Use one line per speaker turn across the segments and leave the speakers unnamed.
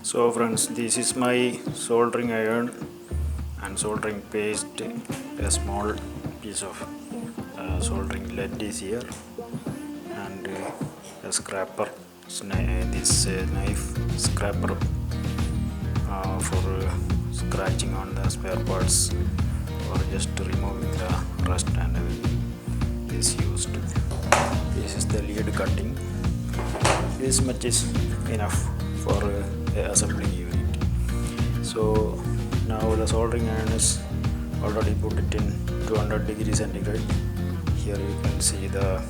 So friends, this is my soldering iron and soldering paste. A small piece of soldering lead is here, and a scraper, this knife scraper for scratching on the spare parts or just removing the rust and everything is used. This is the lead cutting. This much is enough for assembling unit. So now the soldering iron is already put it in 200 degrees centigrade. Here you can see the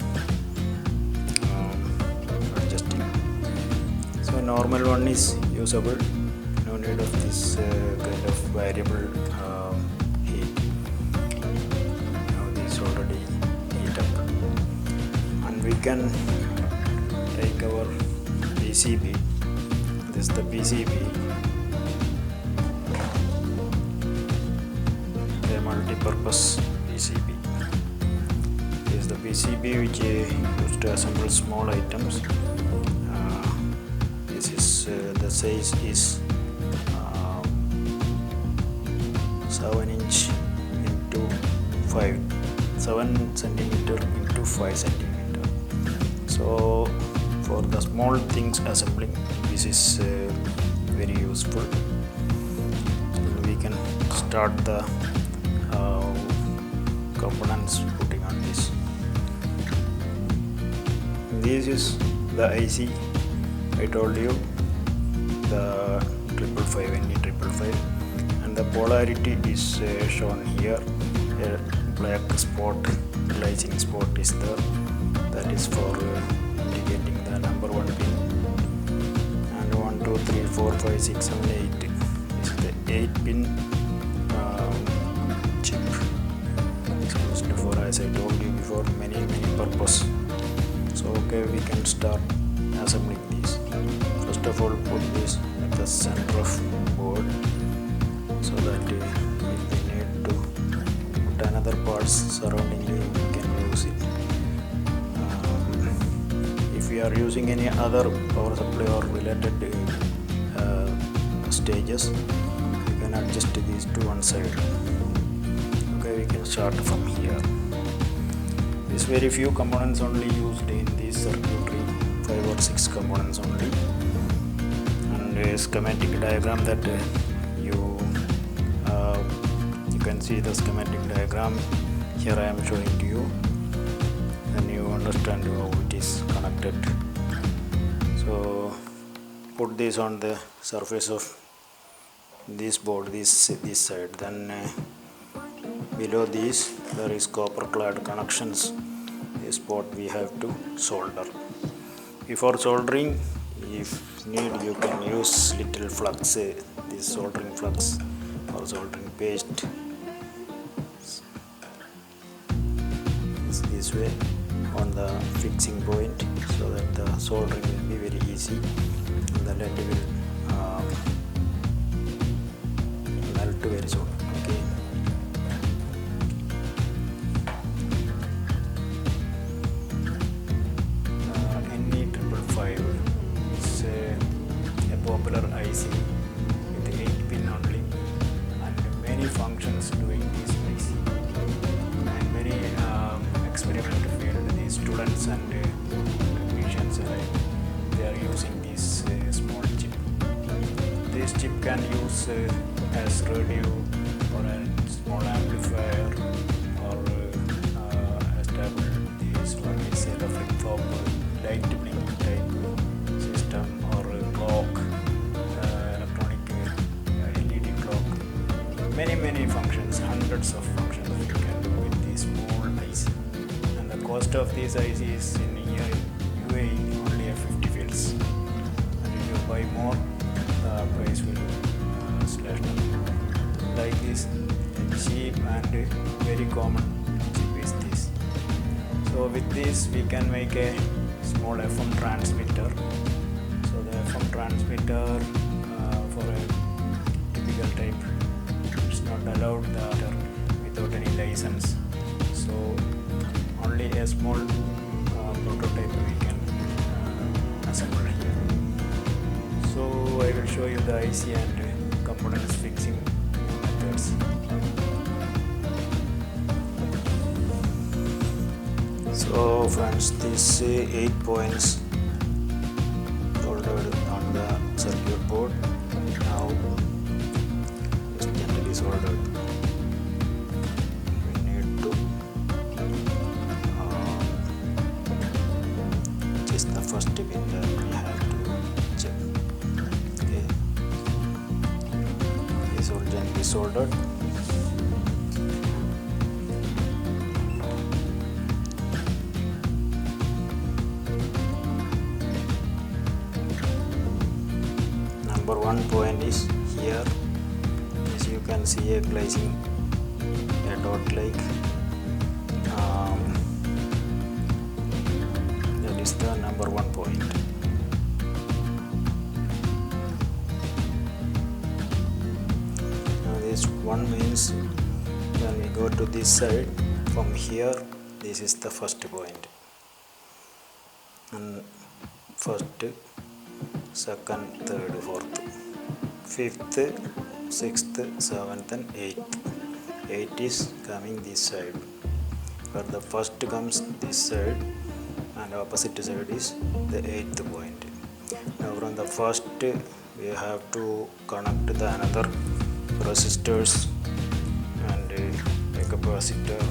adjusting. So normal one is usable, no need of this kind of variable heat. Now this already heat up, and we can take our PCB. This is the PCB, a multi-purpose PCB. This is the PCB which used to assemble small items. This is the size is 7 inch into 7 centimeter into 5 centimeter. So for the small things assembling, this is very useful. And we can start the components putting on this. This is the IC I told you, the 555 NE555, and the polarity is shown here. A black spot, glazing spot is there. That is for indicating the number 1 pin. And 1, 2, 3, 4, 5, 6, 7, 8 is the 8 pin chip. It's used for, as I told you before, many purpose. So okay, we can start assembling these. First of all, put this at the center of board, so that if we need to put another parts surroundingly, we can use it. If we are using any other power supply or related stages, we can adjust these to one side. Okay, we can start from here. These very few components only used in this circuitry, 5 or 6 components only, and a schematic diagram that you can see the schematic diagram. Here I am showing to you, and you understand how it is connected. So put this on the surface of this board, this side. Then below this there is copper clad connections. This spot we have to solder. Before soldering, if need, you can use little flux, this soldering flux or soldering paste. This way on the fixing point, so that the soldering will be very easy, and the lead will melt very soon. Okay. NE555 is a popular IC with 8 pin only, and many functions doing this IC, and many experimental field, these students and technicians alike, they are using this small chip. This chip can use as radio or a small amplifier, or a stable, this what we say the flip-flop light blinking type system, or a clock, electronic LED clock. Many functions, hundreds of functions you can do with this small IC. And the cost of these ICs in UAE only 50 fields, and if you buy more, the price will slash down. Like this, a cheap and very common chip is this. So with this we can make a small FM transmitter. So the FM transmitter for a typical type, it's not allowed without any license. So only a small prototype we can assemble here. So I will show you the IC and components fixing methods. So friends, these 8 points soldered on the circuit board. Now it's gently soldered. We need to just the first pin that we have to check. Okay, it's all gently soldered. Number 1 point is here. As you can see, a placing a dot like that is the number 1 point. Now this one means when we go to this side from here, this is the first point, and first, second, third, fourth, fifth, sixth, seventh and eighth. 8 is coming this side, but the first comes this side and opposite side is the 8th point. Now from the first we have to connect the another resistors and a capacitor,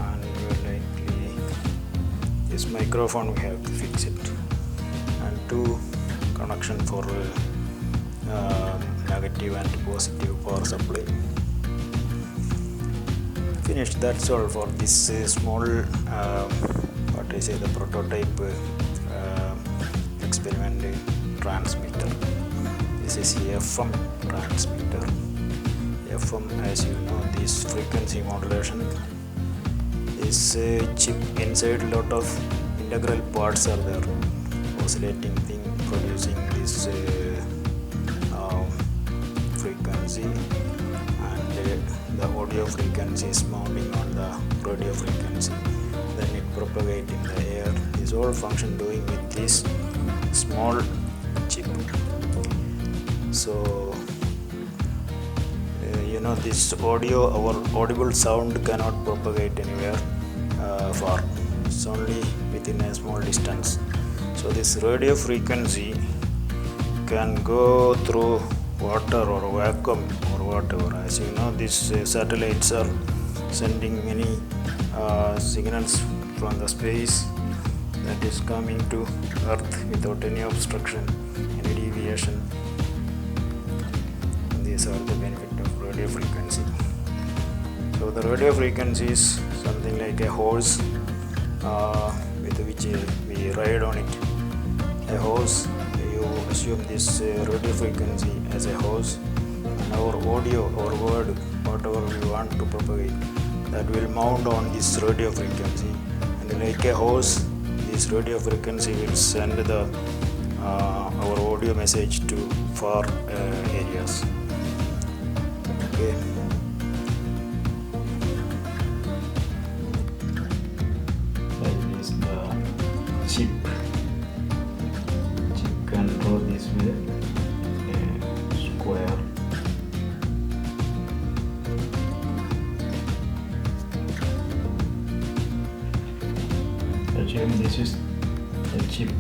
and likely this microphone we have to fix it, and 2 connection for negative and positive power supply. Finished. That's all for this small the prototype experiment transmitter. This is FM transmitter. FM, as you know, this frequency modulation is chip inside. Lot of integral parts are there, oscillating thing producing this frequency, and the audio frequency is mounting on the radio frequency, then it propagate in the air. This all function doing with this small chip. So this audio, our audible sound cannot propagate anywhere far, it's only within a small distance. So this radio frequency can go through water or vacuum or whatever. As you know, these satellites are sending many signals from the space that is coming to Earth without any obstruction, any deviation. These are the benefit of radio frequency. So the radio frequency is something like a horse with which we ride on it. A horse, you assume this radio frequency as a horse, and our audio or word, whatever we want to propagate, that will mount on this radio frequency, and like a horse, this radio frequency will send the our audio message to far areas. Okay. That is the chip. Chip can draw this way, a square. Assume this is the chip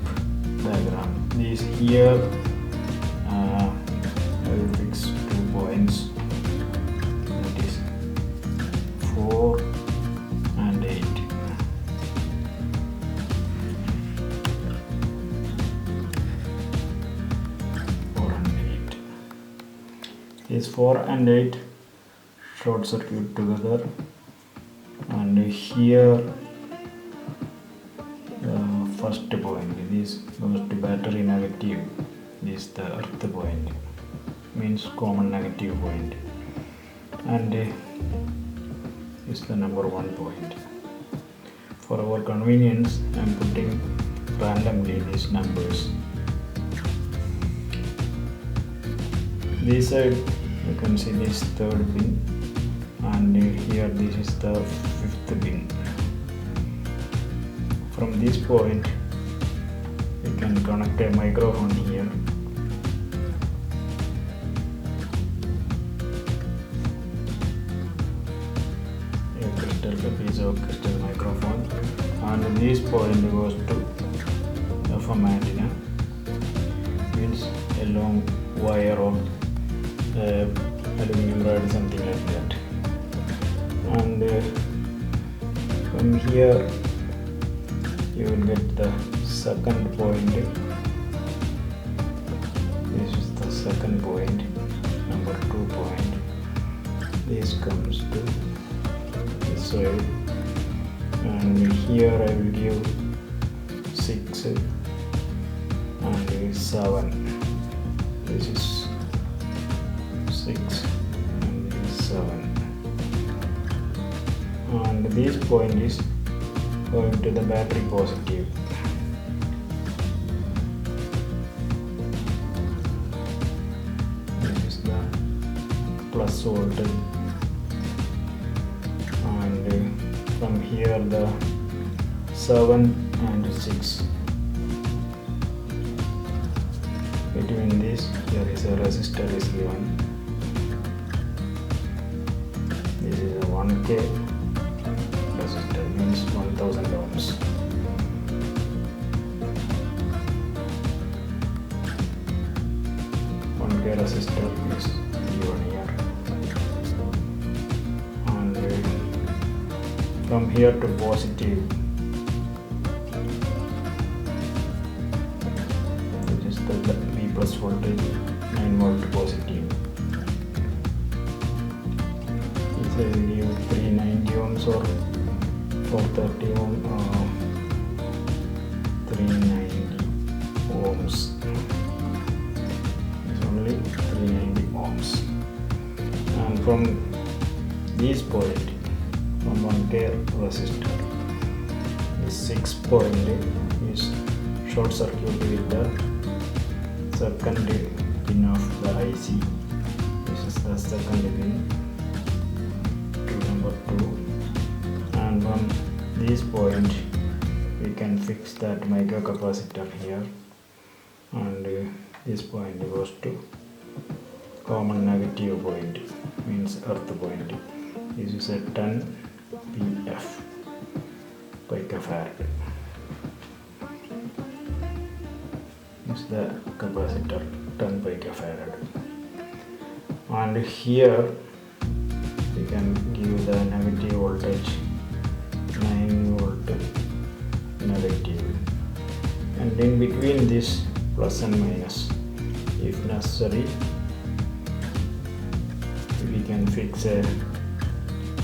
diagram. This here I will fix 2 points, that is 4 and 8. These 4 and 8 short circuit together, and here first point, this goes to battery negative, this the earth point, means common negative point, and is the number 1 point. For our convenience, I am putting randomly these numbers. This side you can see this 3rd pin, and here this is the 5th pin. From this point we can connect a microphone here the piezo crystal microphone, and this point goes to FM antenna, means a long wire or aluminum rod, something like that. And from here you will get the second point. This is the second point, number 2 point. This comes to this side, and here I will give 6 and 7. This is 6 and this is 7. And this point is going to the battery positive. This is the plus voltage, and from here the 7 and 6. Between this there is a resistor is given. This is a 1K resistor, means 1000 ohms. Resistor is given here, and from here to positive, this is the V plus voltage, 9 volt positive. It's a 390 ohms or 430 ohm, 390 ohms. 390 ohms, and from this point, from 1K resistor, this 6 point is short circuit with the second pin of the IC. This is the second pin to number 2, and from this point we can fix that microcapacitor here, and this point goes to common negative point, means earth point. This is a 10 pf picofarad. This is the capacitor, 10 picofarad. And here we can give the negative voltage, 9 volt negative, and in between this plus and minus, if necessary, we can fix a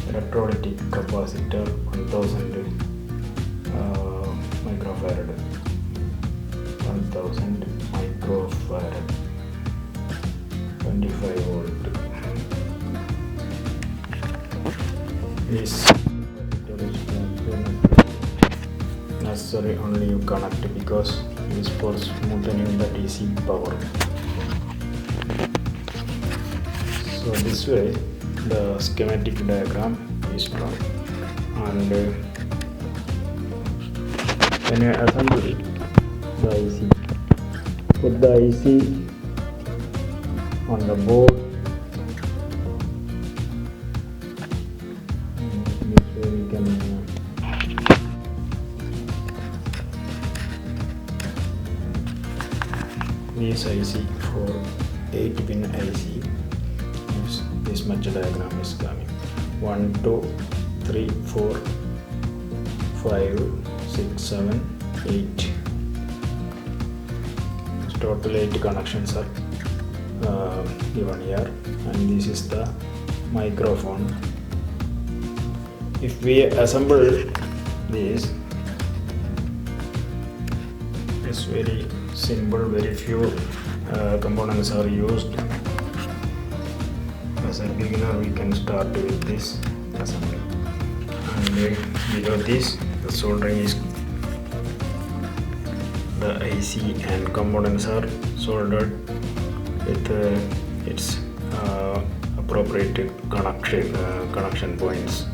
electrolytic capacitor 1000 microfarad, 1000 microfarad, 25 volt. This capacitor is necessary only you connect, because this for smoothing the DC power. So this way the schematic diagram is drawn, and when you assemble the IC, put the IC on the board. This way we can this IC for 8 pin IC. This much diagram is coming: 1 2 3 4 5 6 7 8. Total 8 connections are given here, and this is the microphone. If we assemble this, it's very simple, very few components are used. As a beginner, we can start with this assembly, and below this the soldering is, the IC and components are soldered with its appropriate connection points.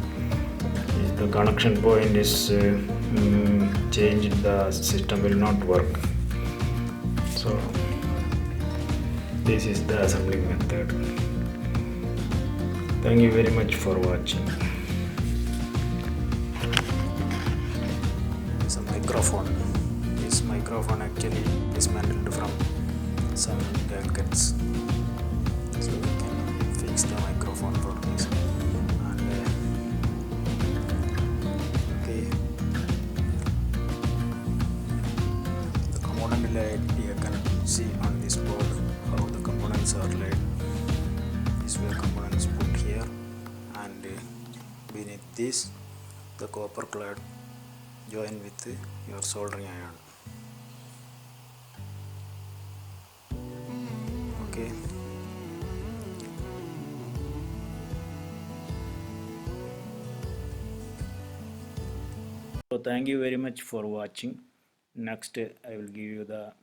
If the connection point is changed, the system will not work. So this is the assembling method. Thank you very much for watching. microphone. This microphone actually dismantled from some gadgets, so we can fix the microphone for this. And okay, the component laid, you can see on this board how the components are laid. These were components put here, and beneath this the copper clad join with your soldering iron. Okay, so thank you very much for watching. Next I will give you the